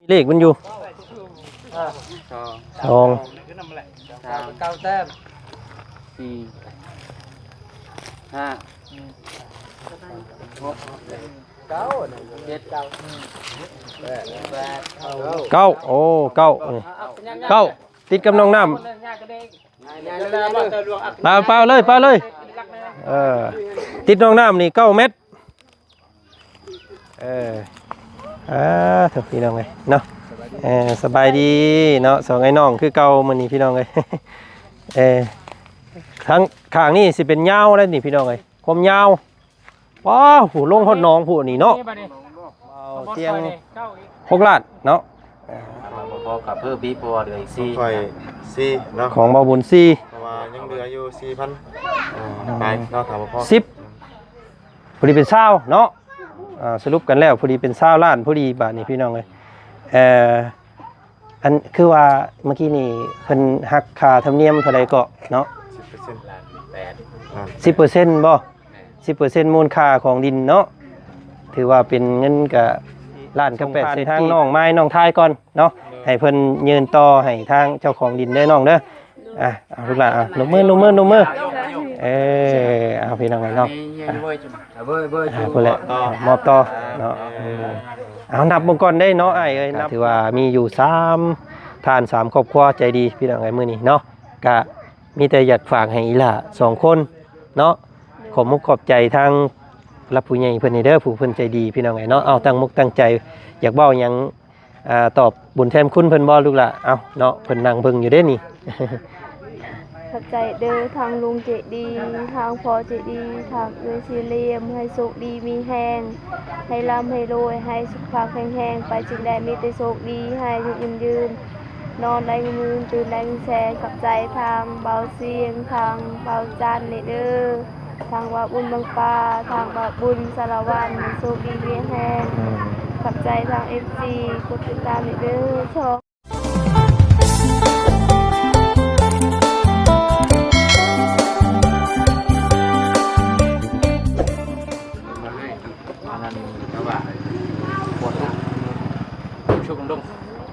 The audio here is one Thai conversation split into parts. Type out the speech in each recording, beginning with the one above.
เลขมันอยู่สอง เก้าแต้มสี่ห้าหกเก้าเจ็ดแปดเก้าโอ้เก้าเก้าติดกับน้องน้ำเปล่าเลยติดน้องน้ำนี่9 เมตรถูกพี่น้องเลยเนาะสบายดีเนาะสองไอ้น้องคือเก่ามื้อนี้พี่น้องเลยทั้งข้างนี่สิเป็นยาวแล้วนี่พี่น้องเลยความยาวว้าผู้ลงหดน้องผู้นี่เนาะเตียง6 ล้านเนาะพอกับเพิ่มบีบัวเหลืออีกค่อย4เนาะของบ่บุญ4เพราะว่ายังเหลืออยู่ 4,000ไปเนาะถามว่าพอ10พอดีเป็น20เนาะสรุปกันแล้วพอดีเป็น20 ล้านพอดีบาทนี่พี่น้องเลยอันคือว่าเมื่อกี้นี่เพิ่นหักค่าธรรมเนียมเท่าใดก็เนาะ 10% บ่10% มูลค่าของดินเนาะถือว่าเป็นเงินกับล้านกับ8ทางน้องไม้น้องทายก่อนเนาะให้เพิ่นยืนต่อให้ทางเจ้าของดินเด้อน้องเด้อเอาลูกหลานลงมือเอาพี่น้องเนาะพุ่นแหละมอบต่อเนาะเอานับบ่ก่อนได้เนาะอ้ายเอ้ยนับถือว่ามีอยู่3ท่าน3ครอบครัวใจดีพี่น้องเอ้ยมื้อนี้เนาะก็มีแต่อยากฝากให้อีหล่า2 คนเนาะขอมุกขอบใจทางรับผู้ใหญ่เพิ่นนี่เด้อผู้เพิ่นใจดีพี่น้องเอ้ยเนาะเอาตั้งมุกตั้งใจอยากเว้าหยังตอบบุญแทนคุณเพิ่นบ่ลูกล่ะเอาเนาะเพิ่นนั่งเบิ่งอยู่เด้นี่ ขอบใจเด้อทางลุงเจดีทางพ่อเจดีทางเอื้อซีเลียมให้สุขดีมีแห้งให้ร่ำให้รวยให้สุขภาพแข็งแรงไปจึงได้มีแต่โชคดีให้ยืนนอนได้มือตื่นได้แสงกับใจทางเบาเสียงทางเบาจันนี่เด้อทางว่าบุญบางปลาทางว่าบุญสารวันโชคดีมีแห้งกับใจทาง FC กดติดตามนี่เด้อชอบ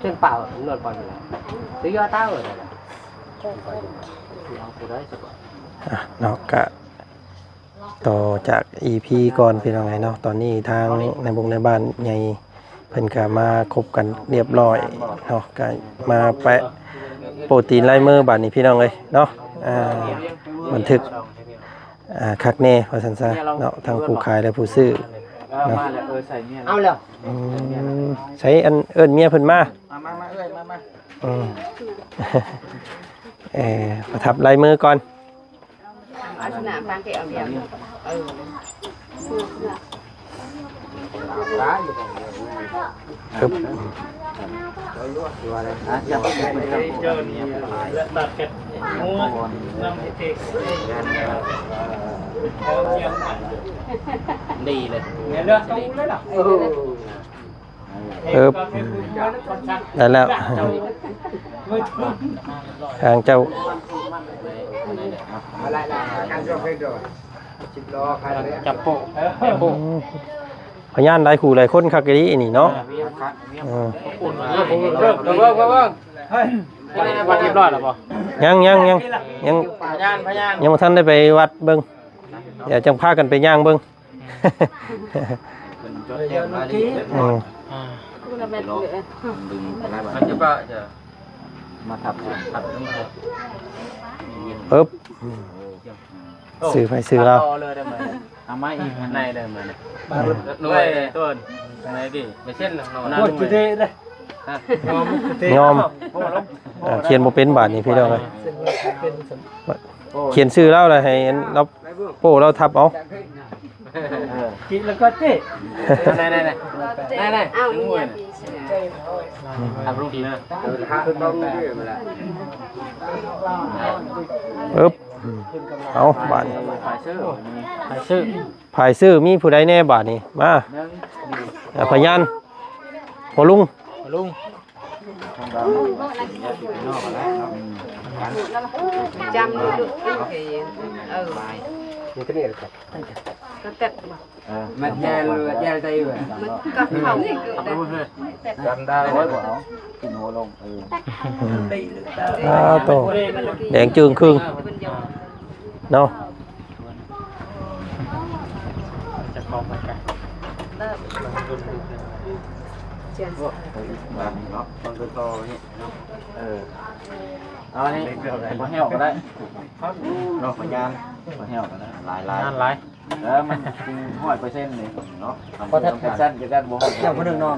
trên bảo nổi còn là tí do tao rồi nàyเนาะกะต่อจาก EP ก่อนพี่น้องไงเนาะตอนนี้ทางในบ้านใหญ่เพิ่นก็มาคบกันเรียบร้อยเนาะก็มาแปะโปรตีนลายมือบัดนี้พี่น้องเลยเนาะบันทึกคักแน่ว่าซั่นซะเนาะทั้งผู้ขายและผู้ซื้อเนาะเอาแล้วใช้อันเอิ้นเมียเพิ่นมาเอ้ยมาประทับลายมือก่อนอาสนะบางแก้วเดียวครับดีเลยเนี่ยเลือกตรงเลยล่ะได้แล้วทางเจ้าจับโปะพยานหลายคู่หลายคนคักอีนี่เนาะเวัดเรียบร้อยแล้วป่ะยังบ่ทันได้ไปวัดเบิ่งเดี๋ยวจังพากันไปย่างเบิ่งมาทับสื่อไปสื่อเราเอาไม้อีกในเดิมเลยด้วยต้นไหนดิไม่เช่นนอนจุดเลยยอมเขียนบ่เป็นบาทนี่พี่น้องเลยเขียนชื่อเราเลยให้เราโป้เราทับเอากินแล้วก็เจ๊ไหนเอาเนี่ยทำรูปดีนะเอาบาทภายซื้อมีผู้ใดแน่บาทนี่มาพยานพอลุงจำดู นี่ตัวนี้อะไรกัน ก็เต็ดบ่ มันแย่เลยแย่ใจอยู่ มันก็เขานี่คือได้ จำได้เลยบ่เอากินหัวลงโตแดงจึงครึ่งเนาะ จะคล้องไปกันเนาะต้องตัวโตนี่เอาอันนี้มาแห้วก็ได้เนาะมายานมาแห้วก็ได้ลายมันจริง100%เลยเนาะพอแท็กชั่นจะกันบ่เจ้าคนนึงน้อง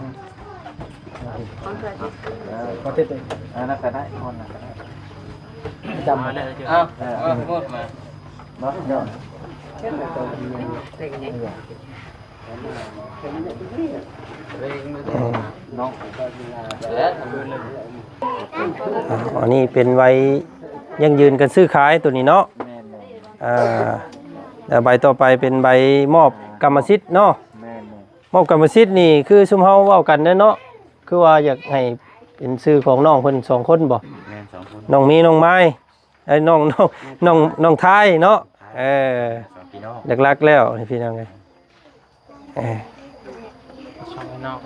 พอเต็มนั่นก็ได้คนน่ะก็ได้จำมาได้เอ้าพูดมาเนาะเดี๋ยวน้องอันนี้เป็นไว้ยังยืนกันซื้อขายตัวนี้เนาะใบต่อไปเป็นใบมอบกรรมสิทธิ์เนาะมอบกรรมสิทธิ์นี่คือซุมเฮาเว้ากันเนาะคือว่าอยากให้เป็นชื่อของน้องเพิ่น2คนบ่น้องมีน้องไม้ไอ้น้องท้ายเนาะหลักๆแล้วนี่พี่น้องเอ้ยช่องนอก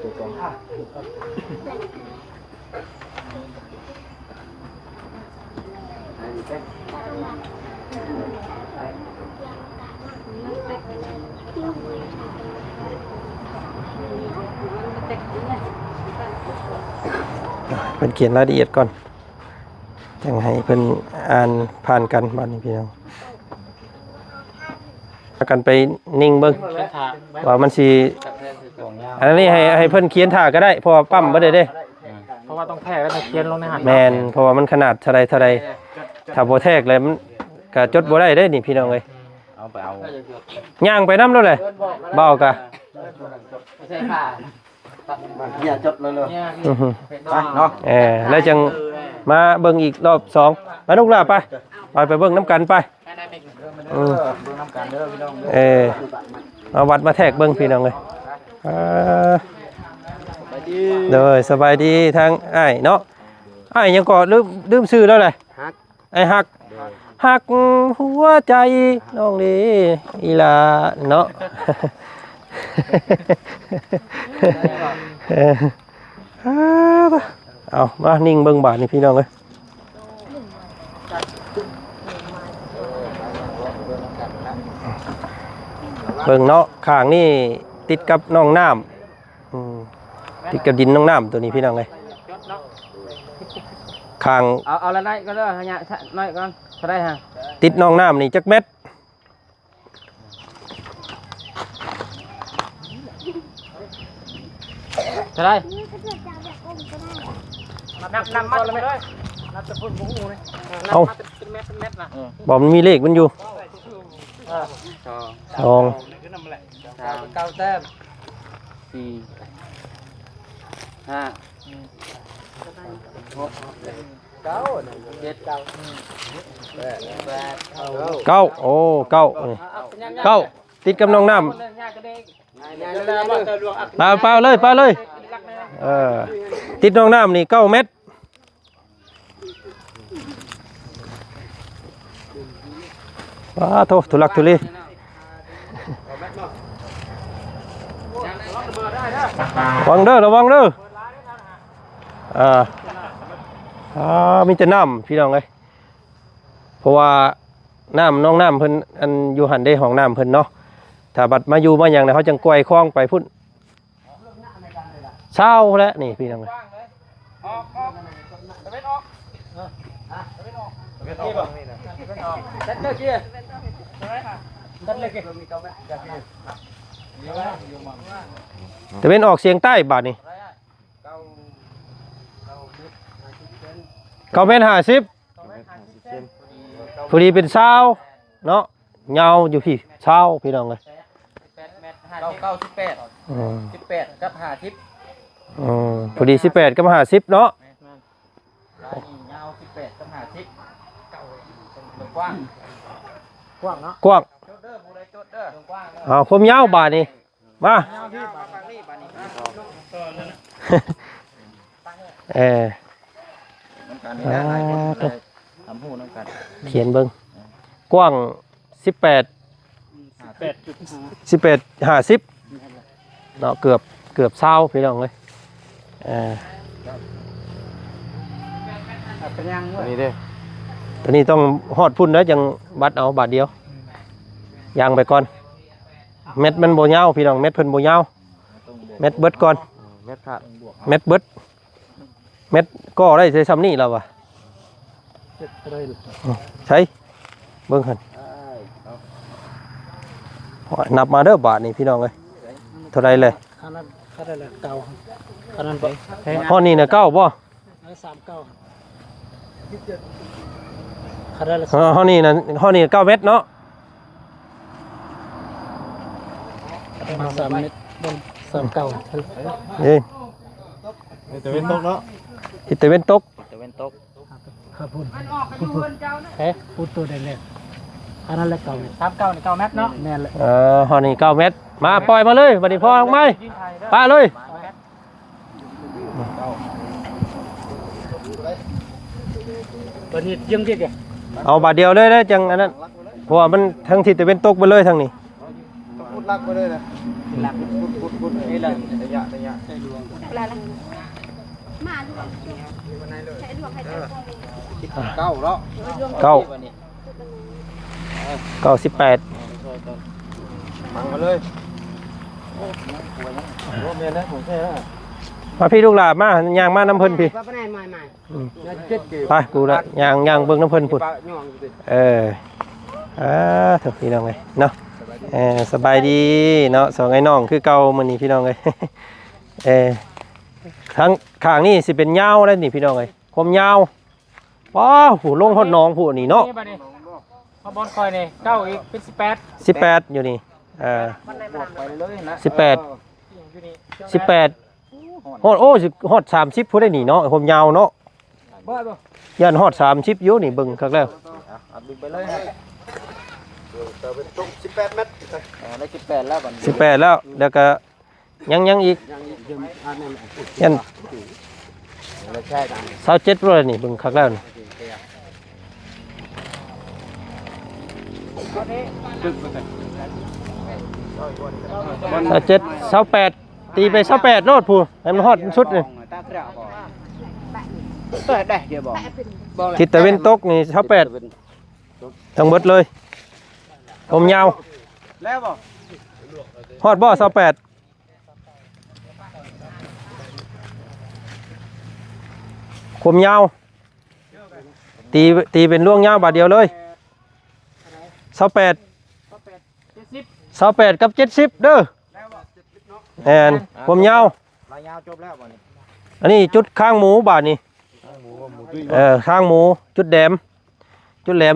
ถูกต้องเพิ่นเขียนรายละเอียดก่อนจังให้เพิ่นอ่านผ่านกันบัดนี้พี่น้องกันไปนิ่งเบิ่งว่ามันสิอันนี้ให้เพิ่นเขียนท่าก็ได้เพราะว่าปั๊มบ่ได้เด้เพราะว่าต้องแทกแล้วเขียนลงในหันแม่นเพราะว่ามันขนาดเท่าใดถ้าบ่แทกเลยมันก็จดบ่ได้เด้นี่พี่น้องเอ้ยเอาไปเอาย่างไปนำแล้วเลยเบากะไม่ใช่ค่ะอย่าจดเลยเนาะแล้วจังมาเบิ่งอีกรอบ2มาลูกหลานไปเบิ่งน้ำกันไปมาวัดมาแทกเบิ่งพี่น้องเลยเด้อสบายดีทางอ้ายเนาะอ้ายยังก็ลืมชื่อแล้วเลยไอ้ฮักหัวใจน้องนี่อีลาเนาะเอามานิ่งเบิ่งบาทนี่พี่น้องเลยเบิ่งเนาะข้างนี่ติดกับน้องน้ำติดกับดินน้องน้ำตัวนี้พี่น้องเลยข้างเอาละได้ก็ได้ฮะเนี่ยน้อยก่อนก็ได้ฮะติดน้องน้ำนี่จักเม็ดจะได้นับมัดเลยนับจะพูดบุ้งเลยเอาเป็นเม็ดนะบอกมันมีเลขมันอยู่2 9 แต้ม4 5 6 9 7 9โอ้9ติดกับน้องน้ำเปล่าเลยติดน้องน้ำนี่9 เม็ดว้าโถทุลักทุเลระวังเด้อมีแต่น้ำพี่น้องเลยเพราะว่าน้องน้ำเพิ่นอันอยู่หันได้ห้องน้ำเพิ่นเนาะถ้าบัดมาอยู่มาอย่างนั้นเขาจังกล้วยคล้องไปพุ่นเช้าแล้วนี่พี่น้องเลยแต่เป็นออกเสียงใต้บาทนี่9 เมตร 50พอดีเป็นเช้าเนาะเงาอยู่พี่เช้าพี่น้องเลย18กับพอดี18กับ50เนาะยาว18กับ50กว้างเนาะกว้างเอาความยาวบาทนี่มาเขียนเบิ้ง กว้าง18 50เนาะเกือบ20พี่น้องเอ้ยอันนี้เด้ ตอนนี้ต้องฮอดพุ่นแล้วจังบัดเอาบาทเดียวย่างไปก่อนเม็ดมันบ่ยาวพี่น้องเม็ดเพิ่นบ่ยาวเม็ดเบิดก่อน เม็ดขาด เม็ดเบิดเม็ดก็ได้ใช้ซ้ำนี่แล้ววะใช่เบิ่งหั่นนับมาเด้อบาทนี่พี่น้องเอ้ยเท่าไรเลยข้าได้เลยเก่าข้านั้นไปห้อนี่น่ะเก้าบ่ห้อนี่น่ะห้อนี่9 เม็ดเนาะ3 เม็ด3 เก้าเอ้ย ตะเวนตกเนาะ ทิศตะเวนตก ครับพูดพูดตัวเด่นเลยอันนั้นแหละเก่า9 เม็ดเนาะแน่เลย ห้อนี่9 เม็ดมาปล่อยมาเลยบัดนี้พ่อลงไม้ป้าเลยตัวนี้ยังเรียกไง เอาบาทเดียวเลยนะจังอันนั้นเพราะว่ามันทั้งทิศตะเวนตกไปเลยทางนี้ พูดลักไปเลยนะพูดนี่เลยระยะ มาดูใช้ดวงให้เจ้า เก้าเนาะ 18 มังมาเลยโอ้เมียนะผมใช่แล้ว มาพี่ลูกหลานมาย่างมาน้ำเพิ่นพี่ ว่าไปไหนมา ไปกูละย่างเบิ่งน้ำเพิ่นพุ่นเถอะพี่น้องเลยเนาะสบายดีเนาะสองไอ้น้องคือเก่ามื้อนี้พี่น้องเลยทั้งข้างนี่สิเป็นยาวแล้วนี่พี่น้องเลยความยาวว้าวผู้ลงฮอดหนองผู้นี่เนาะ พอบอลคอยเนี่ย9อีกเป็น18อยู่นี่18ฮอดสิฮอด30ผู้ได้นี่เนาะความยาวเนาะยันฮอด30อยู่นี่เบิ่งคักแล้ว เอาดึงไปเลยฮะ ตะเวนตก18 เมตร ได้18แล้วบัดนี้ 18แล้วก็ยังอีกยัน แล้วแช่กัน 27บ่ได้นี่เบิ่งคักแล้วนี่27 ตีไป28โลดผู้ให้มันฮอดชุดนี่ ตาเครียดบ่ได้เดี๋ยวบอก ทิศตะเวนตกนี่28ทั้งหมดเลยผมยาว แล้วบ่ ฮอดบ่28ผมยาวตีเป็นล่วงยาวบาทเดียวเลย28กับ70เด้อผมยาว ลายยาวจบแล้วบัดนี้ อันนี้จุดข้างหมูบาทนี่ข้างหมูจุดแหลม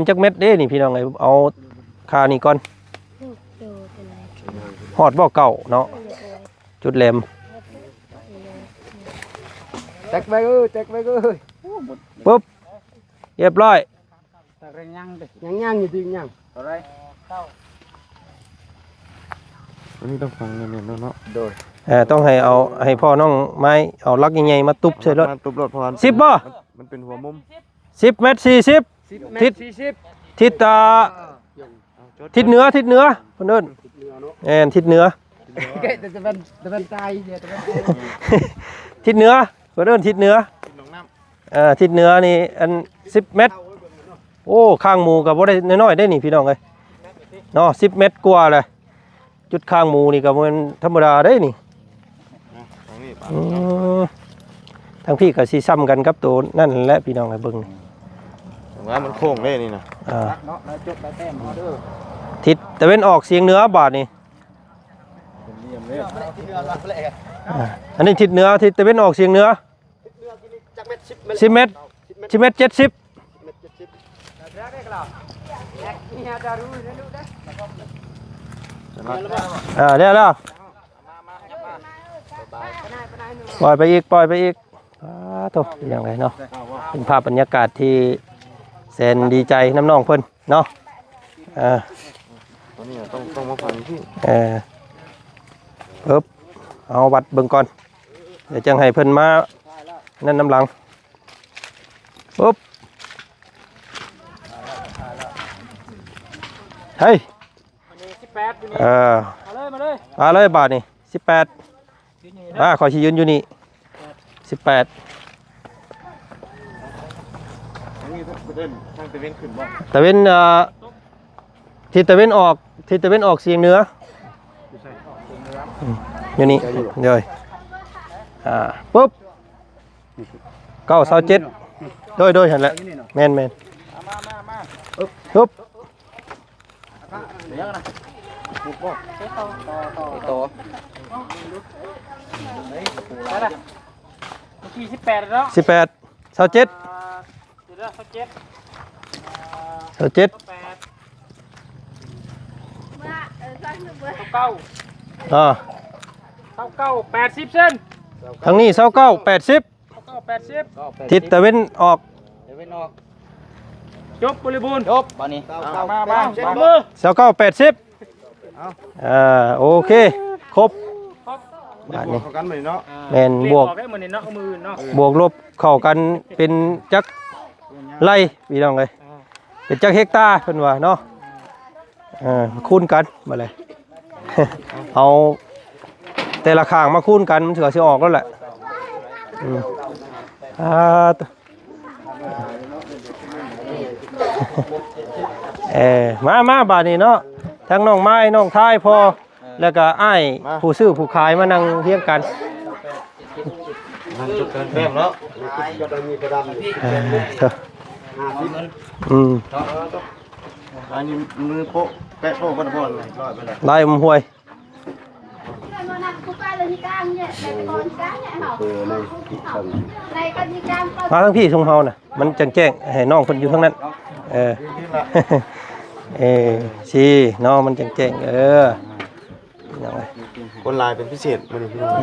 จักเม็ดเด้นี่พี่น้องไงเอาคานี่ก่อนฮอดบ่เก่าเนาะจุดแหลม แตกไปเอ้ยปุ๊บเรียบร้อย ตะเรงยังดิยังอยู่ดียัง เท่าไร อันนี้ต้องฟังเนี่ยเนาะ โดย ต้องให้พ่อน้องไม้เอาลักใหญ่ๆมาตุบใส่รถ ตุบรถพร 10บ่ มันเป็นหัวมุม 10 เมตร 40ทิศทิศเหนือเพิ่นเอิ้นทิศเหนือ จะเป็นตายเดี๋ยวจะเป็น ทิศเหนือเพิ่นเอิ้นทิศเหนือทิศเหนือนี่อัน10 เมตรโอ้ข้างหมูก็บ่ได้น้อยๆได้นี่พี่น้องเอ้ยเนาะ10 เมตรกว่าเลยจุดข้างหมูนี่ก็บ่แม่นธรรมดาเด้นี่ทั้งพี่ก็สิซ้ำกันกับตัวนั่นแหละพี่น้องให้เบิ่ง ว่ามันโค้งได้นี่นะ เนาะแล้วจบแล้วแต้มเอาเด้อ ทิศตะเวนออกเฉียงเหนือบาดนี่อันนี้ทิศเหนือทิศตะเวนออกเฉียงเหนือ10 เมตร 70 นี่จะรู้นะลูกนะ เดี๋ยวแล้วปล่อยไปอีกโตอย่างไรเนาะเป็นภาพบรรยากาศที่แสนดีใจน้ำน้องเพิ่นเนาะตอนนี้ต้องมาฟังที่ ปึ๊บเอาบัตรเบิ่งก่อนเดี๋ยวจังให้เพิ่นมานั่นน้ำหลังปึ๊บ เฮ้ย 18อยู่นี่ มาเลย มาเลยบาทนี่18ขอชี้ยืนอยู่นี่18 นี่เดินทางตะเวนขึ้นบ่ ตะเวนทิศตะเวนออกเฉียงเหนืออยู่นี่เลยปุ๊บ927โดยเห็นแล้วแม่นปุ๊บ โต ได้ละเมื่อกี้18แล้ว 18 27 เดี๋ยว27 27 9 อ่า 80เส้น ทางนี้29 80 80 ทิศตะเวนออก เดี๋ยวไปนอก จบบริบูรณ์ จบบ่นี้ มามือ 29 80โอเคครบบาทนี้ เข้ากันไหมเนาะ แม่นบวก ได้เหมือนในเนาะมือเนาะ บวกลบเข้ากันเป็นจักไร่พี่น้องเลยเป็นจักเฮกตาร์เพิ่นว่าเนาะคูณกันมาเลย เอาแต่ละข้างมาคูณกันมันถือสิออกแล้วแหละมาบาดนี้เนาะทั้งน้องไม้น้องท้ายพอแล้วก็อ้ายผู้ซื้อผู้ขายมานั่งเทียงกัน มันจุดเกินแป้งแล้วก็ได้มีกระดำ อันนี้มือโป๊ะแปะโป๊ะกันบ่อนเลยร้อยไปเลย ไล่มห่วยมาทั้งพี่ชงเฮาน่ะมันจังแจ้งให้น้องเพิ่นอยู่ทั้งนั้นสิน้องมันจังแจ้งคนลายเป็นพิเศษมันนี่พี่น้อง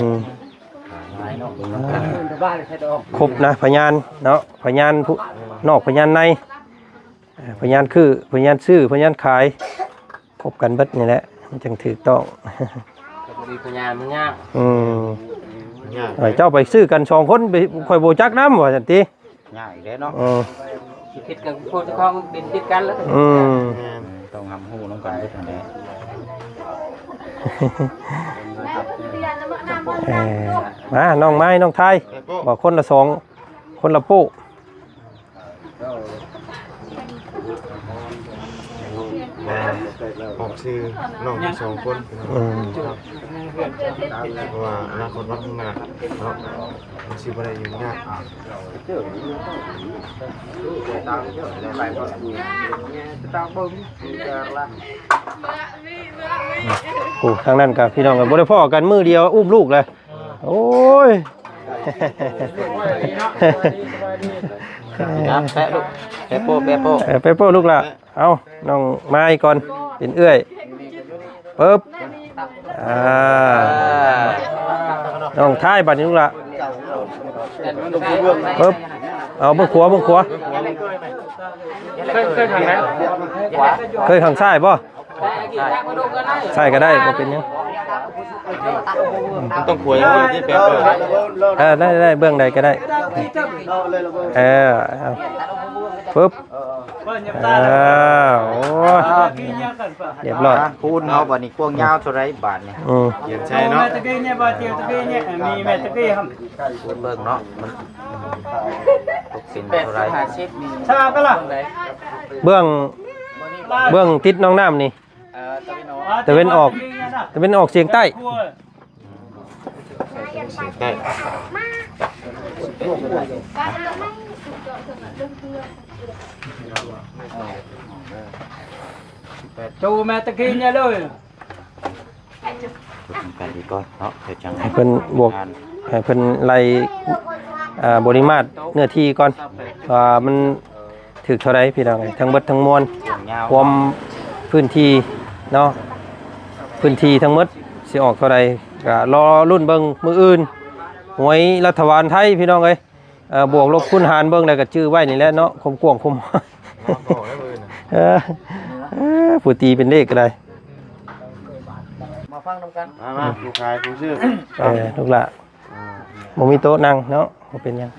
ครบนะพยานเนาะพยานผู้นอกพยานในพยานคือพยานซื้อพยานขายครบกันเบิดนี่แหละมันจึงถูกต้องพยานมันยากเจ้าไปซื้อกัน2คนไปค่อยบ่จักนำว่าซั่นติยากอีกแล้วเนาะผิดกันพูดข้องดินผิดกันแล้วต้องทำหูน้องกันด้วยกันเลยมาน้องไม้น้องไทยบอกคนละ2คนละปู้ออกชื่อน้อง2คนเพราะว่าอนาคตวันข้างหน้าเนาะมันสิบ่ได้ยุ่งยากโอ้ทางนั้นกับพี่น้องกับบ่ได้พ่อกันมือเดียวอุ้มลูกเลยโอ้ยแปะลูกแปะโป้ไปโป้ลูกละเอาน้องไม้ก่อนเป็นเอื้อยปึ๊บน้องท้ายบัดนี้ลูกละปึ๊บเอาเบื้องขวาเคยข้างซ้ายป่ะใช่ก็ได้บ่เป็นยังต้องขวยที่แปะได้เบื้องใดก็ได้ปึ๊บโอ้เรียบร้อยคูณเอาบ่นี่กวงยาวเท่าไรบาทเนี่ยเขียนใช่เนาะตะกี้เนี่ยบ่เจียวตะกี้เนี่ยมีแม่ตะกี้ครับเบิ่งเนาะมันตกสินเท่าไรชาก็ล่ะเบื้องติดน้องน้ำนี่ตะเวนออกเฉียงใต้จูแม่ตะกี้เนี่ยเลยกันดีก่อนเนาะเดี๋ยวจังให้เพิ่นบวกให้เพิ่นไล่บริมาตรเนื้อที่ก่อนมันถึกเท่าไรพี่น้องทั้งเบิดทั้งมวลความพื้นที่เนาะพื้นที่ทั้งหมดสิออกเท่าไรก็รอรุ่นเบิ่งมื้ออื่นหวยรัฐบาลไทยพี่น้องเอ้ยบวกลบคูณหารเบิ่งได้ก็ชื่อไว้นี่แหละเนาะคมกว้างคมผู้ตีเป็นเลขก็ได้มาฟังนำกันมาลูกชายผู้ชื่อลูกละบ่มีโต๊ะนั่งเนาะบ่เป็นยัง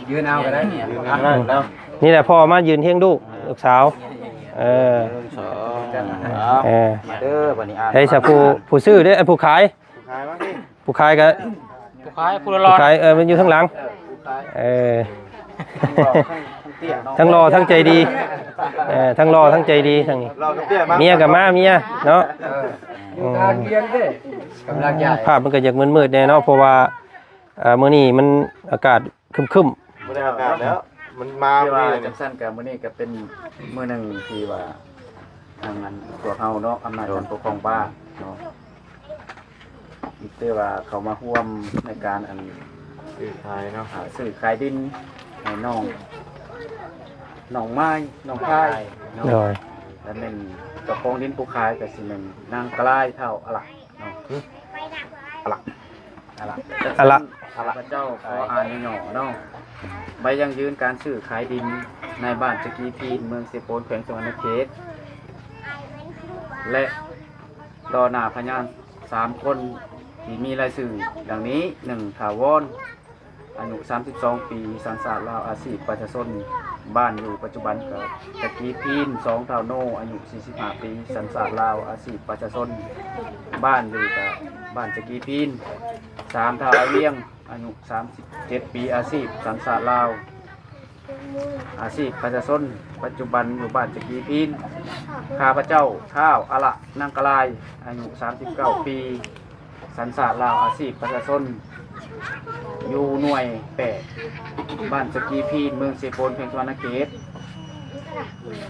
ยืนเอาก็ได้เนี่ยยืนเอาได้แล้วนี่แหละพ่อมายืนเที่ยงลูกสาว มาเด้อวันนี้อ่าน เฮ้ยสาวผู้ซื้อเด้อผู้ขาย ขายบ้างดิ ผู้ขายก็ ผู้ขายผู้รอ ผู้ขายมันอยู่ข้างหลังทั้งรอทั้งใจดีทั้งรอทั้งใจดีทั้งนี้ เรากับเตี้ยมา เมียกับมาเมียเนาะ อยู่ทางเกียนดิกำลังใหญ่ ภาพมันก็อยากมืดๆแน่เนาะเพราะว่ามื้อนี้มันอากาศครึม ไม่ได้อากาศแล้ว มันมา ที่ว่า เลย จังสั้นกับมื้อนี้ก็เป็นมื้อหนึงที่ว่าทางนั้นพวกเฮาเนาะอำนาจการปกครองบ้านเนาะอีกแต่ว่าเขามาร่วมในการอัน สื่อขายเนาะ ซื้อขายดินให้น้องไม้น้องพาย ๆโดย แล้วแม่นเจ้าของดินผู้ขายก็สิแม่นนางกลายเท่าอะล่ะเนาะอะล่ะพระเจ้าขออ่านย่อๆเนาะใบยังยืนการซื้อขายดินในบ้านจักรีพีนเมืองเสโปนแขวงสวรรณเขตและรอหน้าพยาน3คนที่มีรายชื่อดังนี้1ถาวรอายุ32 ปีสัญชาติลาวอาชีพประชาชนบ้านอยู่ปัจจุบันก็จักรีพีน2ถาวโนอายุ45 ปีสัญชาติลาวอาชีพประชาชนบ้านอยู่กับบ้านจักรีพีน3ถาวเวียงอายุ37 ปีอาชีพสัญชาติลาวอาชีพประชาชนปัจจุบันอยู่บ้านจักรีพีนข้าพเจ้าท้าวอะละนางกลายอายุ39 ปีสัญชาติลาวอาชีพประชาชนอยู่หน่วย8บ้านจักรีพีนเมืองเสโปนแขวงสวรรณเขต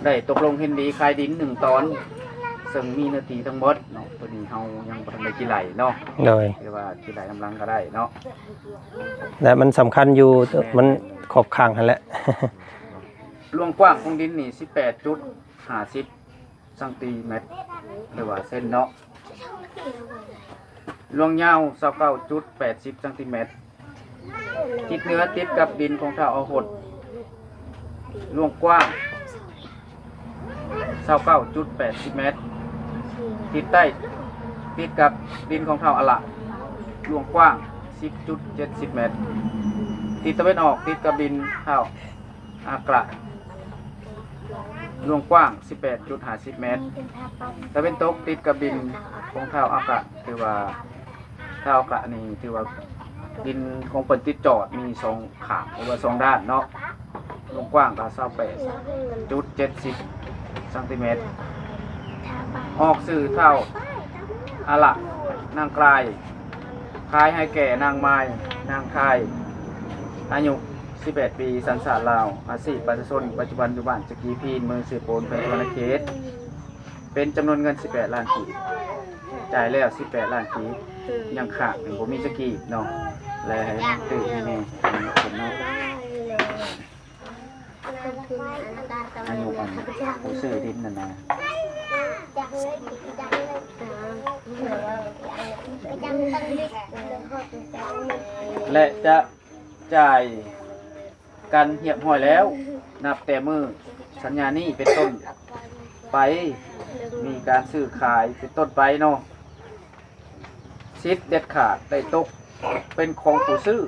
ได้ตกลงเห็นดีขายดิน1 ตอนซึ่งมีเนื้อที่ทั้งหมดเนาะตัวนี้เฮายังบ่ทันได้กี่ไร่เนาะ โดย หรือว่ากี่ไร่กำลังก็ได้เนาะ และมันสำคัญอยู่มันขอบข้างหั่นแหละ รวงกว้างของดินนี่ 18.50 ซนติเมตรหรือว่าเส้นเนาะรวงยาว 29.80 ซนติเมตรทิศเหนือติดกับดินของท่าเอาหดรวงกว้าง 29.80 เมตรทิศใต้ติดกับดินของท่าอะละรวงกว้าง 10.70 เมตรทิศตะวันออกติดกับดินท่าอากระรวงกว้าง 18.50 เมตรตะวันตกติดกับดินของท่าอากระถือว่าท่าอากระนี่ถือว่าดินของเปิ่นติดจอดมี2ข้างหรือว่า2ด้านเนาะรวงกว้างก็28.70 ซนติเมตรออกสื่อเท่าอะละนางกลายคายให้แก่นางไม้นางคายอายุ11 ปีสัญชาติลาวอาชีพประชาชนปัจจุบันอยู่บ้านจักรีพีนเมืองเสโปนแขวงสวรรณเขตเป็นจำนวนเงิน18 ล้านกีบจ่ายแล้ว18 ล้านกีบยังขาดบ่มีจักกีบเนาะและให้ตื่นนี่ผมเนาะอายุอันผู้ซื้อดินนั่นนะและจะจ่ายกันเหียบห้อยแล้วนับแต่มือสัญญานี้เป็นต้นไปมีการซื้อขายเป็นต้นไปเนาะสิทธิ์เด็ดขาดได้ตกเป็นของผู้ซื้อ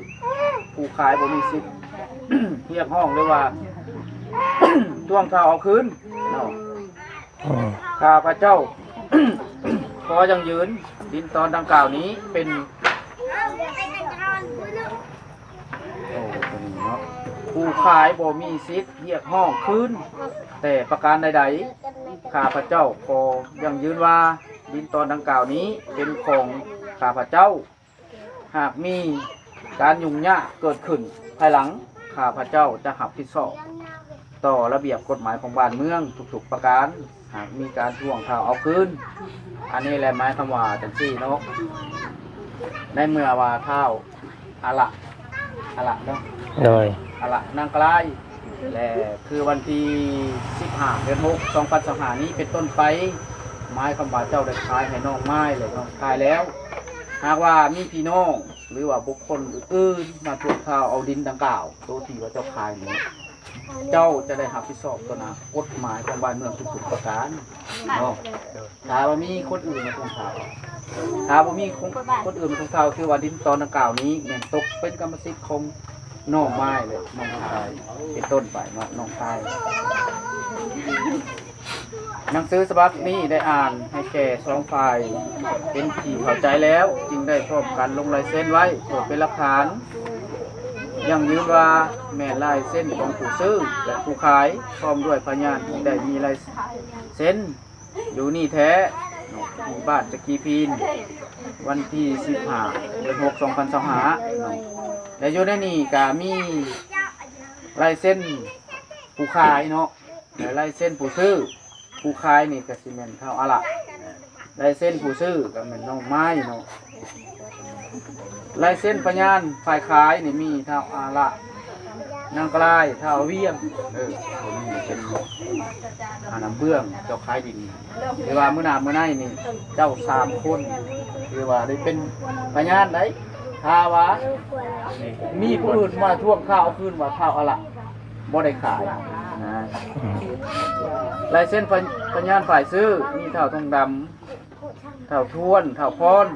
ผู้ขายบ่มีสิทธิ์ เหียบห้องหรือว่า ท่วงเท้าเอาคืนเนาะข้าพระเจ้า ขอยังยืนดินตอนดังกล่าวนี้เป็นผู้ขายบ่มีสิทธิ์เรียกห้องคืนแต่ประการใดๆข้าพระเจ้าขอยังยืนว่าดินตอนดังกล่าวนี้เป็นของข้าพระเจ้าหากมีการยุ่งยากเกิดขึ้นภายหลังข้าพระเจ้าจะรับผิดชอบต่อระเบียบกฎหมายของบ้านเมืองทุกๆประการหากมีการท่วงเท้าเอาคืนอันนี้แหละหมายคำว่าจังซี่เนาะในเมื่อว่าเท้าอะละเนาะ โดย อะละนางกลายและคือวันที่15 เดือน 6 2025นี้เป็นต้นไปหมายคำว่าเจ้าได้ขายให้น้องไม้เลยน้องขายแล้วหากว่ามีพี่น้องหรือว่าบุคคลอื่นๆมาทวงเท้าเอาดินดังกล่าวตัวที่ว่าเจ้าขายนี้เจ้าจะได้รับผิดชอบต่อหน้ากฎหมายของบ้านเมืองทุกๆประการเนาะถ้าว่ามีคนอื่นมาทวงเท้าถ้าว่ามีคนอื่นมาทวงเท้าคือว่าดินตอนดังกล่าวนี้เนี่ยตกเป็นกรรมสิทธิ์ของน้องไม้เลยน้องชายเป็นต้นไปเนาะน้องชาย หนังสือฉบับนี้ได้อ่านให้แก่สองฝ่ายเป็นที่เข้าใจแล้วจึงได้พร้อมกันลงลายเซ็นไว้เพื่อเป็นหลักฐานยังยืนว่าแม่นลายเส้นของผู้ซื้อและผู้ขายพร้อมด้วยพยานที่ได้มีลายเซ็นอยู่นี่แท้ที่บ้านจักรีพีนวันที่15 เดือน 6 2025และอยู่ในนี้ก็มีลายเส้นผู้ขายเนาะและลายเส้นผู้ซื้อผู้ขายนี่ก็สิแม่นเท่าอะล่ะลายเส้นผู้ซื้อก็แม่นน้องไม้เนาะลายเส้นพยานฝ่ายขายนี่มีเท่าอาละนางกลายเท่าเวียงตัวนี้เป็นน้ำเบื้องเจ้าขายดินหรือว่ามื้อหน้ามื้อในนี่เจ้า3 คนหรือว่าได้เป็นพยานได้ถ้าว่ามีผู้อื่นมาท่วงข้าวคืนว่าข้าวอะละบ่ได้ขายนะลายเส้นพยานฝ่ายซื้อมีเท่าทองดำเท่าท้วนเท่าพร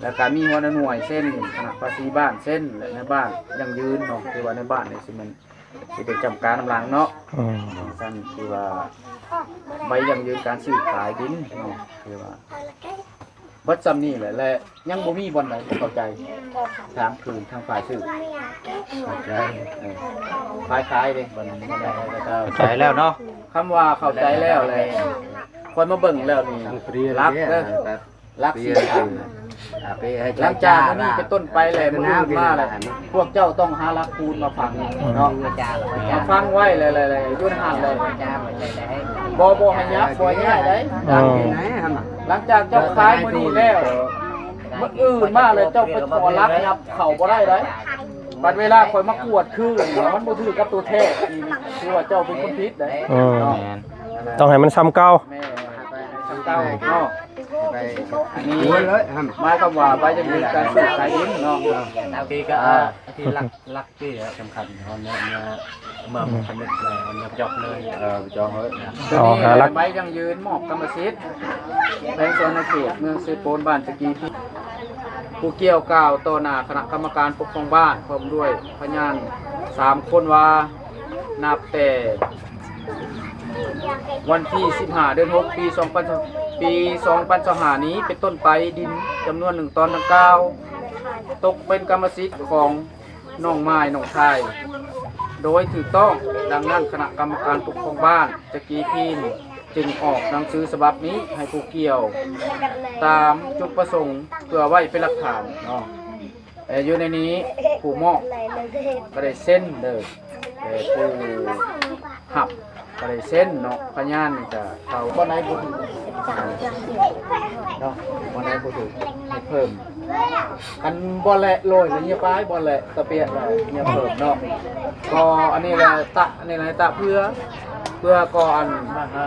แล้วก็มีหัวหน่วยเส้นคณะภาษีบ้านเส้นและในบ้านยังยืนเนาะคือว่าในบ้านนี่สิมันสิเป็นจำการน้ำหลังเนาะสั้นคือว่าใบยังยืนการซื้อขายดินเนาะคือว่าวัดจำนี่แหละและยังบ่มีบ่อนไหนเข้าใจถามคืนทางฝ่ายซื้อเข้าใจฝ่ายขายเด้บ่อนเข้าใจแล้วเนาะคำว่าเข้าใจแล้วเลยคนมาเบิ่งแล้วนี่รักเด้อรักสิหลังจากนี้เป็นต้นไปเลยมันรู้มาเลยพวกเจ้าต้องหาลักคูณมาฟังเนาะมาฟังไว้เลยยุ่นหันเลยบ่ให้ยับบ่ง่ายเลยหลังจากเจ้าคล้ายมือนี้แล้วมันอื่นมากเลยเจ้าไปขอรักยับเข่าบ่ได้เลยบัดเวลาคอยมากวดคือมันบ่ถือกับตัวแท้คือว่าเจ้าเป็นคนผิดเลยต้องให้มันซ้ำเก่าซ้ำเก่าเนาะอันนี้หมายความว่าใบจะมีการซื้อขายดินเนาะที่ก็ที่ลักที่สำคัญตอนนี้เมื่อมันสำเร็จแล้วมันจบเลยจองเลยใบยังยืนมอบกรรมสิทธิ์แบ่งส่วนในเขตเมืองเซโปนบ้านจักรีพีผู้เกี่ยวกล่าวต่อหน้าคณะกรรมการปกครองบ้านพร้อมด้วยพยาน3 คนว่านับแต่วันที่15 เดือน 6 ปี 2025 นี้เป็นต้นไปดินจำนวน1 ตอนดังกล่าวตกเป็นกรรมสิทธิ์ของน้องไม้น้องชายโดยถูกต้องดังนั้นคณะกรรมการปกครองบ้านจักรีพีนจึงออกหนังสือฉบับนี้ให้ผู้เกี่ยวตามจุดประสงค์เพื่อไว้เป็นหลักฐานเนาะอยู่ในนี้ผู้มอบก็ได้เส้นเลยผู้หับก็ได้เส้นเนาะพยานจะเขาบ่ได้บ่ถูกเนาะบ่ได้บ่ถูกให้เพิ่มอันบ่แหละโรยแล้วเนี่ยป้ายบ่แหละตะเปียแล้วเนี่ยเพิ่มเนาะก็อันนี้แหละตะอันนี้แหละตะเพื่อก่อน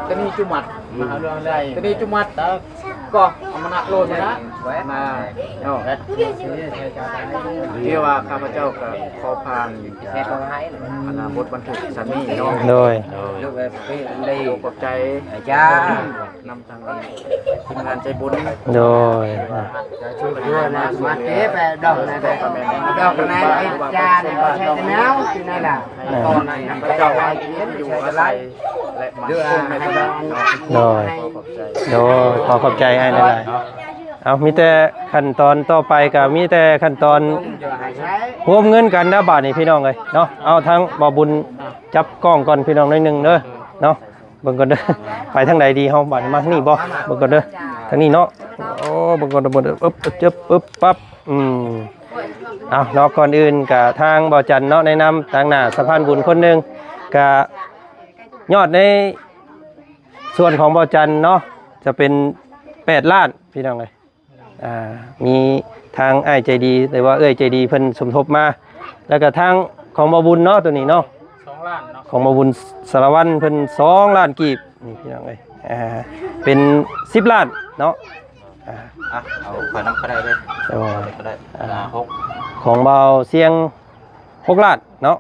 จะมีจุมัดมหาเรื่องใดจะมีจุมัดก็เอามานักโลดนะเนาะที่ว่าข้าพเจ้าก็ขอผ่านอนาคตบรรทุกสันนี่เนาะโดยได้ขอบใจจ้านำทางทีมงานใจบุญโดยช่วยด้วยนะมาเก็บดอกนะดอกนะไอ้จานใช้แต่แนวที่นั่นน่ะตอนนั้นเจ้าไอ้อยู่อะไรและมาช่วยให้ได้โดยขอขอบใจให้หลายๆเอามีแต่ขั้นตอนต่อไปก็มีแต่ขั้นตอนรวมเงินกันนะบาทนี่พี่น้องเลยเนาะเอาทั้งบ่บุญจับกล้องก่อนพี่น้องหน่อยนึงเด้อเนาะเบิ่งก่อนเด้อไปทางใดดีเฮาบาดมานี่บ่เบิ่งก่อนเด้อทางนี้เนาะโอ้เบิ่งก่อนบ่ปึ๊บจึ๊บปึ๊บปั๊บเอาเนาะก่อนอื่นก็ทางบ่จันเนาะแนะนำทางหน้าสะพานบุญคนนึงก็ยอดในส่วนของบ่จันเนาะจะเป็น8 ล้านพี่น้องเลยมีทางอ้ายใจดีหรือว่าเอ้ยใจดีเพิ่นสมทบมาแล้วก็ทางของบ่บุญเนาะตัวนี้เนาะ2 ล้านเนาะของบ่บุญสารวัตรเพิ่น2 ล้านกีบนี่พี่น้องเลยเป็น10 ล้านเนาะเอาขอน้ำก็ได้เลยก็ได้6ของเบาเสียง6 ล้านเนาะ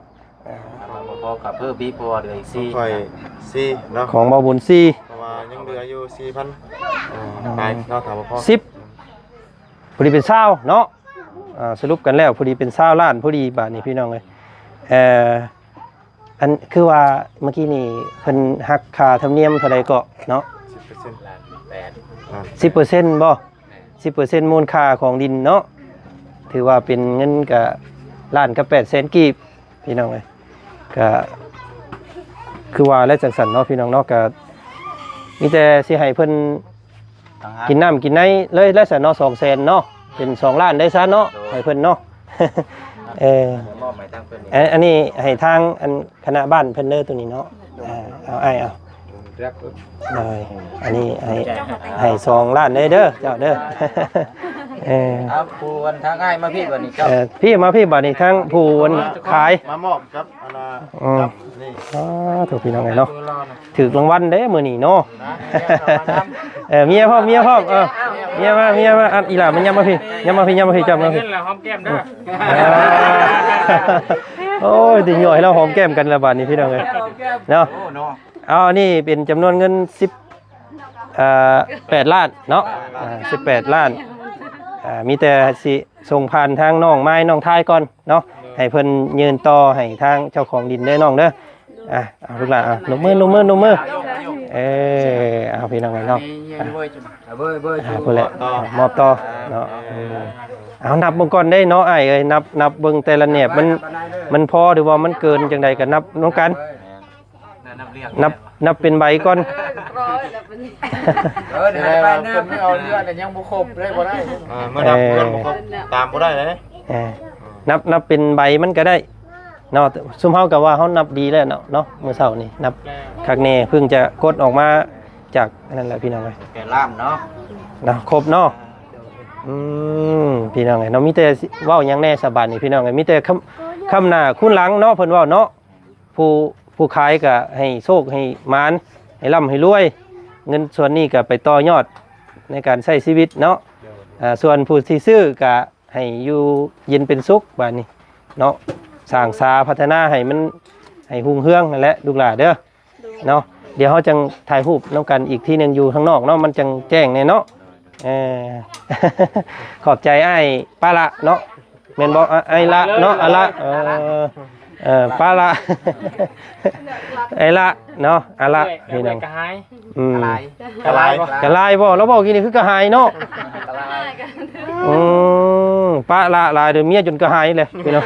พอกับเพิ่มบีพอเหลืออีก4เนาะของเบาบุญ4เพราะว่ายังเหลืออยู่ 4,000 ไปเนาะถามว่าพอ10พอดีเป็น20เนาะสรุปกันแล้วพอดีเป็น20 ล้านพอดีบาทนี้พี่น้องเลย อันคือว่าเมื่อกี้นี่เพิ่นหักค่าธรรมเนียมเท่าใดก็เนาะ 10% บ่ 10% มูลค่าของดินเนาะถือว่าเป็นเงินก็ล้านกับ800,000กีบพี่น้องเอ้ยก็คือว่าและจังซั่นเนาะพี่น้องเนาะก็มีแต่สิให้เพิ่นกินน้ำกินในเลยแล้วซะเนาะ200,000เนาะเป็น2ล้านได้ซะเนาะให้เพิ่นเนาะ มอบหมายตั้งเพิ่น อันนี้ให้ทางอันคณะบ้านเพิ่นเด้อตัวนี้เนาะเอาไอ้เอาเลยอันนี้ให้2ล้านเด้อเจ้าเด้อ ครับผู้วันทางง่ายมาพี่วันนี้เจ้า พี่มาพี่บัดนี้ทั้งผู้วันขาย มามอบครับอันน่ะครับนี่ อ๋อถูกพี่น้องไงเนาะถูกรางวัลเด้มื้อนี้เนาะ เมียพ่อเมียมาอันอีหล่ามันยำมาพี่จับมาพี่ หอมแก้มเด้อ โอ้ยติหน่อยเราหอมแก้มกันละบาดนี้พี่น้องเอ้ยเนาะเอาอันนี้เป็นจำนวนเงิน8ล้านเนาะ18ล้านมีแต่สิส่งผ่านทางน้องไม้น้องทายก่อนเนาะให้เพิ่นยืนต่อให้ทางเจ้าของดินได้น้องเด้อเอาลูกหลานนมมือเอาพี่น้องไงเนาะเพิ่นแหละมอบต่อเนาะเอานับเบิ่งก่อนได้เนาะอ้ายเอ้ยนับเบิ่งแต่ละแหนบมันพอหรือว่ามันเกินจังใดก็นับน้องกันนับเป็นใบก่อน เดี๋ยวไปเพิ่นไม่เอาเรื่องแต่ยังบ่ครบเลยบ่ได้ เมื่อนับเงินบ่ครบตามบ่ได้เลย นับเป็นใบมันก็ได้เนาะซุมเฮาก็ว่าเฮานับดีแล้วเนาะมื้อเช้านี่นับคักแน่เพิ่งจะกดออกมาจากนั่นแหละพี่น้องเอ้ย แก่ล่ามเนาะ นะครบเนาะพี่น้องเอ้ยเนาะมีแต่เว้าหยังแน่สบายนี่พี่น้องเอ้ยมีแต่คำหน้าคุ้นหลังเนาะเพิ่นเว้าเนาะผู้ขายก็ให้โชคให้หมานให้ร่ำให้รวยเงินส่วนนี้ก็ไปต่อยอดในการใช้ชีวิตเนาะส่วนผู้ที่ซื้อก็ให้อยู่เย็นเป็นสุขบาดนี้เนาะสร้างสาพัฒนาให้มันให้หุ่งเฮืองนั่นแหละลูกหลานเด้อเนาะเดี๋ยวเฮาจังถ่ายรูปนํกันอีกที่นึงอยู่ข้างนอกเนาะมันจังแจ้งแน่เนาะ ขอบใจอ้ายป้าละเนาะแม่นบ่อ้ายละเนาะอะละป้าละ ไอ้ละเนาะอะละพี่น้องกะลายบ่เราบอกกินนี่คือกะหายเนาะป้าละลายเดี๋ยวเมียจนกะหายเลยพี่น้อง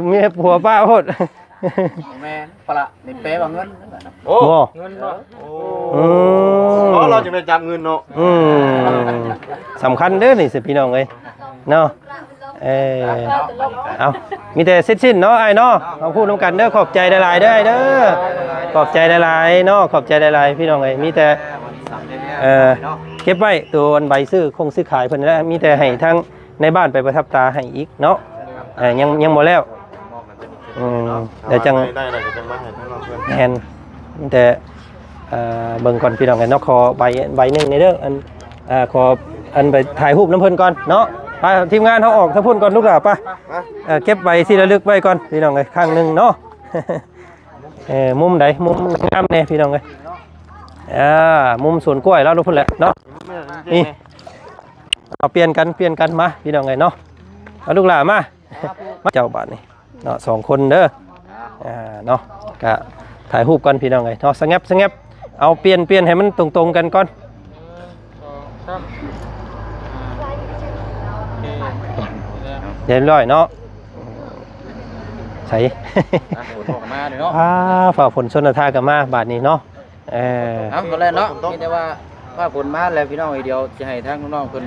เมียผัวป้าโพด แม่นปละนี่เป๊ะบ่เงิน โอ้เงินบ่โอ้เราจะไปจับเงินเนาะสำคัญเด้อนี่สิพี่น้องเอ้ยเนาะเอามีแต่เสร็จสิ้นเนาะไอ้เนาะเอาพูดน้ำกันเด้อขอบใจหลายๆเด้อขอบใจหลายๆเนาะขอบใจหลายๆพี่น้องเอ้ยมีแต่เก็บไว้ตัววันใบซื้อคงซื้อขายเพิ่นแล้วมีแต่ให้ทั้งในบ้านไปประทับตาให้อีกเนาะยังบ่แล้วเดี๋ยวจังได้ก็จังมาให้ทั้งน้องเพิ่นแฮนแต่เบิ่งก่อนพี่น้องกันเนาะขอใบนึงในเด้ออันขออันไปถ่ายรูปน้ำเพิ่นก่อนเนาะไปทีมงานเขาออกถ้าพุ่นก่อนลูกหล่ะป่ะเก็บใบที่ระลึกไว้ก่อนพี่น้องเลยข้างหนึ่งเนาะมุมใดมุมงามเนี่ยพี่น้องเลยมุมสวนกล้วยแล้วลูกพุ่นแหละเนาะนี่เอาเปลี่ยนกันมาพี่น้องเลยเนาะเอาลูกหล่ะมาเจ้าบ้านนี่เนาะ2คนเด้อเนาะก็ถ่ายรูปกันพี่น้องเลยเนาะสงับเอาเปลี่ยนให้มันตรงกันก่อนเรียบร้อยเนาะใส่ฝ่าฝนชนทากับมาบาทนี้เนาะเอาตอนแรกเนาะมีแต่ว่าฝนมาแล้วพี่น้องเดียวจะให้ทางน้องๆเพิ่น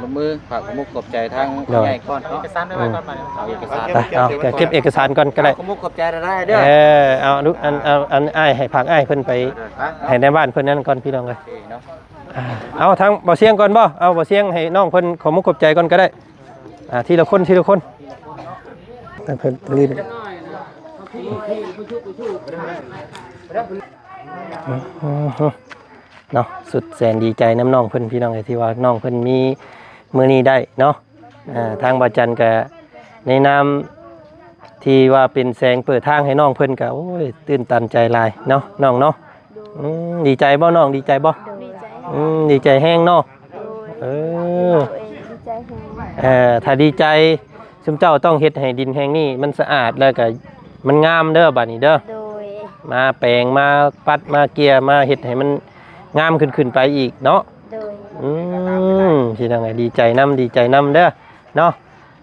ลงมือฝากมุกขอบใจทางใหญ่ก่อนเนาะเอกสารได้ก่อนเอาเอกสารเอาเก็บเอกสารก่อนก็ได้มุกขอบใจได้เด้อเอาลูกอันอ้ายให้ผักอ้ายเพิ่นไปให้ในบ้านเพิ่นนั่นก่อนพี่น้องเลยเอาทางบ่เสียงก่อนบ่เอาบ่เสียงให้น้องเพิ่นขอมุกขอบใจก่อนก็ได้ทีละคนเพิ่นรีบเนาะสุดแสนดีใจน้ำน้องเพิ่นพี่น้องเลยที่ว่าน้องเพิ่นมีมื้อนี้ได้เนาะทางบาจันก็ในนามที่ว่าเป็นแสงเปิดทางให้น้องเพิ่นก็โอ้ยตื่นตันใจหลายเนาะน้องเนาะดีใจบ่น้องดีใจบ่ดีใจแห้งเนาะถ้าดีใจ ซุมเจ้าต้องเฮ็ดให้ดินแห่งนี้มันสะอาดแล้วก็มันงามเด้อบัดนี้เด้อ โดย มาแปลงมาปัดมาเกลี่ยมาเฮ็ดให้มันงามขึ้นไปอีกเนาะ โดย พี่น้องไงดีใจนำเด้อเนาะ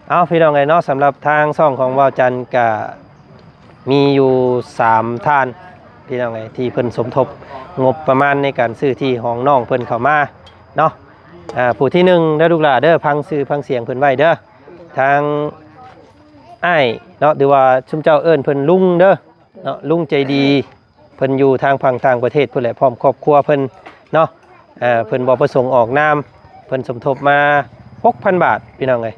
เอาพี่น้องไงเนาะสำหรับทางช่องของว่าวจันทร์ก็มีอยู่3ท่านพี่น้องไงที่เพิ่นสมทบงบประมาณในการซื้อที่ของน้องเพิ่นเข้ามาเนาะผู้ที่1เด้อลูกหลานเด้อพังซื้อพังเสียงเพิ่นไว้เด้อทางอ้ายเนาะหรือว่าชุมเจ้าเอิ้นเพิ่นลุงเด้อเนาะลุงใจดีเพิ่นอยู่ทางฝั่งต่างประเทศเพิ่นแหละพร้อมครอบครัวเพิ่นเนาะเพิ่นบ่ประสงค์ออกนามเพิ่นสมทบมา 6,000 บาทพี่น้องเอ้ย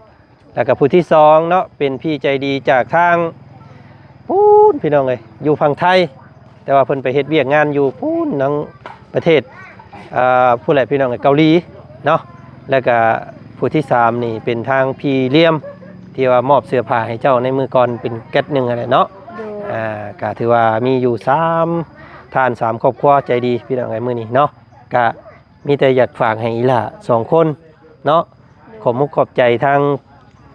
แล้วก็ผู้ที่2เนาะเป็นพี่ใจดีจากทางพูนพี่น้องเอ้ยอยู่ฝั่งไทยแต่ว่าเพิ่นไปเฮ็ดเวียกงานอยู่พูนทางประเทศผู้ใดพี่น้องเอ้ยเกาหลีเนาะแล้วก็ผู้ที่3นี่เป็นทางพี่เลี่ยมที่ว่ามอบเสื้อผ้าให้เจ้าในมือก่อนเป็นแก๊สหนึ่งอะไรเนาะ โดย ก็ถือว่ามีอยู่3ท่าน3ครอบครัวใจดีพี่น้องไอ้มื้อนี้เนาะก็มีแต่อยากฝากให้อีหล่า2คนเนาะขอมุกขอบใจทาง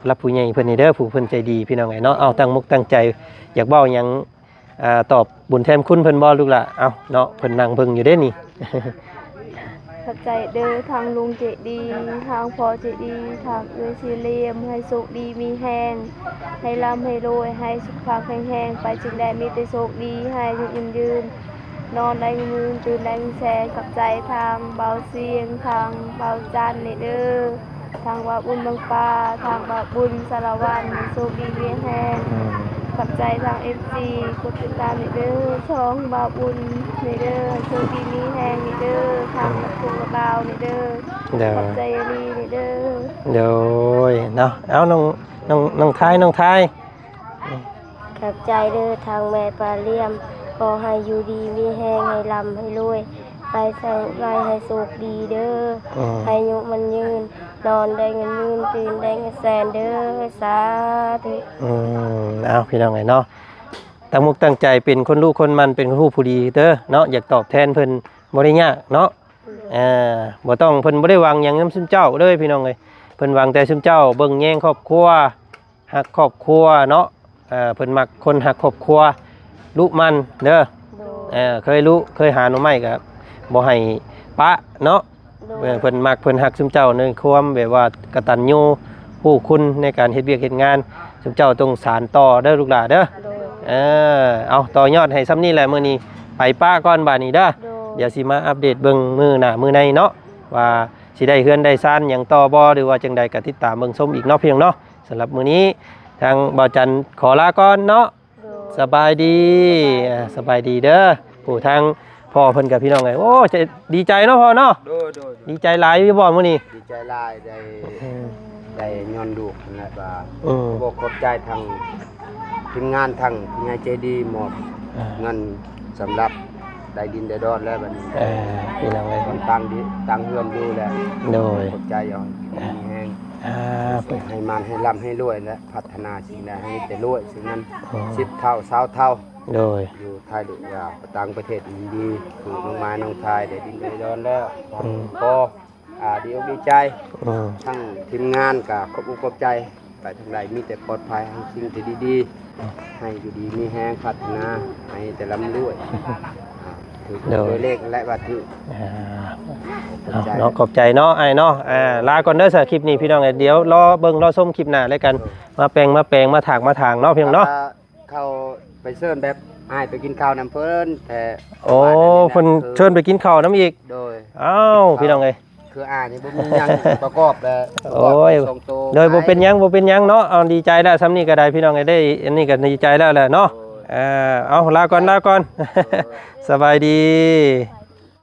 รับผู้ใหญ่เพิ่นนี่เด้อผู้เพิ่นใจดีพี่น้องไอ้เนาะเอาตั้งมุกตั้งใจอยากเว้าหยังตอบบุญแทนคุณเพิ่นบ่ลูกล่ะเอาเนาะเพิ่นนั่งเบิ่งอยู่เด้นี่ ขอบใจเด้อทางลุงเจดีทางพ่อเจดีทางเอื้อยสี่เหลี่ยมให้สุขดีมีแฮงให้ร่ำให้รวยให้สุขภาพแข็งแรงไปจึงได้มีแต่โชคดีให้ยืนนอนได้เงินตื่นได้เงินแสนกับใจทางเบาเสียงทางเบาจันนี่เด้อทางว่าบุญบางปลาทางว่าบุญสารวันโชคดีมีแฮงกับใจทาง FC กดติดตามนี่เด้อช่องบาบุญนี่เด้อโชคดีมีแฮงนี่เด้อทางกับพวกเรานี่เด้อ เดี๋ยว ขอบใจดีนี่เด้อ เดี๋ยวเนาะเอาน้องทาย ขอบใจเด้อทางแม่ปลาเลี่ยมขอให้อยู่ดีมีแฮงให้ร่ำให้รวยไปใส่ไว้ให้สุขดีเด้อให้อายุมันยืนนอนได้เงินยืนตื่นได้เงินแสนเด้อสาธุ เอาพี่น้องไงเนาะตั้งมุกตั้งใจเป็นคนลูกคนมันเป็นคนผู้ผู้ดีเด้อเนาะอยากตอบแทนเพิ่นบ่ได้ยากเนาะบ่ต้องเพิ่นบ่ได้หวังหยังนำซุมเจ้าเด้อพี่น้องเอ้ยเพิ่นหวังแต่ซุมเจ้าเบิ่งแย่งครอบครัวฮักครอบครัวเนาะเพิ่นมักคนฮักครอบครัวลูกมันเด้อเคยหาหน่อไม้ก็บ่ให้ปะเนาะเพิ่นมักเพิ่นฮักซุมเจ้าในความแบบว่ากตัญญูผู้คุณในการเฮ็ดเวียกเฮ็ดงานซุมเจ้าต้องสานต่อเด้อลูกหลานเด้อเอาต่อยอดให้ซ้ำนี่แหละมื้อนี้ไปป้าก่อนบัดนี้เด้อเดี๋ยวสิมาอัปเดตเบิ่งมื้อหน้ามื้อในเนาะว่าสิได้เฮือนได้ซ่านหยังต่อบ่หรือว่าจังใดก็ติดตามเบิ่งชมอีกเนาะเพียงเนาะสำหรับมื้อนี้ทางบ่าวจันทร์ขอลาก่อนเนาะสบายดีสบายดีเด้อผู้ทางพ่อเพิ่นกับพี่น้องไงโอ้จะดีใจเนาะพ่อเนาะ โดย ดีใจหลายอยู่บ่มื้อนี้ ดีใจหลายได้ย้อนดูนั่นแหละว่า บอกขอบใจทางทีมงานทางงานใจดีหมดเงินสำหรับได้ดินได้ดอนแล้วบัดนี้ พี่น้องเอ้ย คนตั้งเฮือนอยู่แล้ว โดย ขอบใจย้อนมีแห้ง เปิด ให้มันให้ร่ำให้รวยและพัฒนาสิ่งใดให้แต่รวยสิ่งนั้น10 เท่า20 เท่า โดย อยู่ไทยหรือยาวต่างประเทศดีถูกน้องไม้น้องชายได้ดินได้ดอนแล้วก็ดีอกดีใจทั้งทีมงานกับขอบอกขอบใจไปทางใดมีแต่ปลอดภัยให้สิ่งที่ดีๆให้อยู่ดีมีแห้งพัฒนาให้แต่ร่ำรวยถือโดยเลขและวัตถุ เนาะขอบใจเนาะไอ้เนาะลาก่อนเด้อสำหรับคลิปนี้พี่น้องเดี๋ยวรอเบิ่งรอชมคลิปหน้าแล้วกันมาแปลงมาถากเนาะเพียงเนาะ เข้าไปเชิญแบบอ้ายไปกินข้าวน้ำเพิ่นแต่ โอ้เพิ่นเชิญไปกินข้าวน้ำอีก โดย อ้าวพี่น้องเอ้ย คืออ้ายนี่บ่มีหยังประกอบแล้ว โอ้ยโดยบ่เป็นหยังเนาะเอาดีใจแล้วซ้ำนี่ก็ได้พี่น้องได้อันนี้ก็ดีใจแล้วแหละเนาะเอาลาก่อนสบายดี